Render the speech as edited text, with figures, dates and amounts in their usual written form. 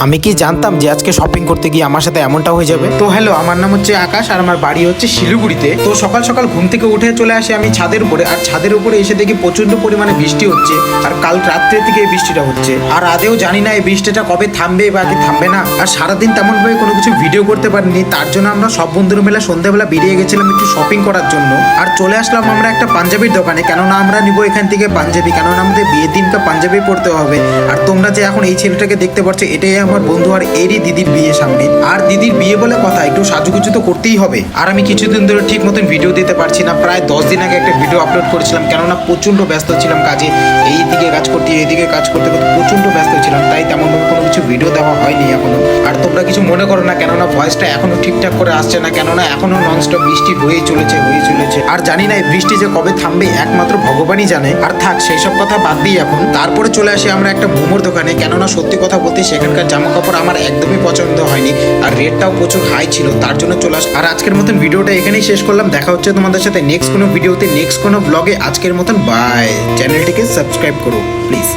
আমি কি জানতাম যে আজকে শপিং করতে গিয়ে আমার সাথে এমনটা হয়ে যাবে। তো হ্যালো, আমার নাম হচ্ছে আকাশ আর আমার বাড়ি হচ্ছে শিলিগুড়িতে। তো সকাল সকাল ঘুম থেকে উঠে চলে আসি আমি ছাদের উপরে, আর ছাদের উপরে এসে দেখি প্রচন্ড পরিমাণে বৃষ্টি হচ্ছে। আর কাল রাত্রে থেকে এই বৃষ্টিটা হচ্ছে, আর আদেও জানি না এই বৃষ্টিটা কবে থামবে বা কি থামবে না। আর সারাদিন তেমন ভাবে কোনো কিছু ভিডিও করতে পারিনি, তার জন্য আমরা সব বন্ধুরা মিলে সন্ধ্যাবেলা বেরিয়ে গেছিলাম একটু শপিং করার জন্য। আর চলে আসলাম আমরা একটা পাঞ্জাবির দোকানে, কেননা আমরা নিবো এখান থেকে পাঞ্জাবি, কেননা আমাদের বিয়ের দিনকে পাঞ্জাবি পড়তে হবে। আর তোমরা যে এখন এই ছেলেটাকে দেখতে পাচ্ছ, এটাই আমার বন্ধু, আর এরই দিদির বিয়ে সামনে। আর দিদির বিয়ে বলে কথা, একটু সাজুগুজু তো করতেই হবে। আর আমি কিছুদিন ধরে ঠিক মতন ভিডিও দিতে পারছি না, প্রায় 10 দিন আগে একটা ভিডিও আপলোড করেছিলাম, কেননা প্রচন্ড ব্যস্ত ছিলাম কাজে। এইদিকে কাজ করতে এইদিকে কাজ করতে করতে প্রচন্ড ব্যস্ত ছিলাম, তাই তেমনভাবে কোনো কিছু ভিডিও দেওয়া হয়নি এখনো। আর তোমরা কিছু মনে করো না, কেননা ভয়েসটা এখনো ঠিকঠাক করে আসছে না, কেননা এখনো ননস্টপ বৃষ্টি হয়েই চলেছে। আর জানি না এই বৃষ্টি যে কবে থামবে একমাত্র ভগবানই জানে। আর থাক সেই সব কথা বাদ দিই এখন। তারপরে চলে আসি আমরা একটা মোমোর দোকানে, কেননা সত্যি কথা বলতে সেখানকার জামা কাপড় আমার একদমই পছন্দ হয়নি, আর রেটটাও প্রচুর হাই ছিল, তার জন্য চলে আস। আর আজকের মতন ভিডিওটা এখানেই শেষ করলাম। দেখা হচ্ছে তোমাদের সাথে নেক্সট কোনো ভিডিওতে, নেক্সট কোনো ব্লগে। আজকের মতন বাই। চ্যানেলটিকে সাবস্ক্রাইব করো প্লিজ।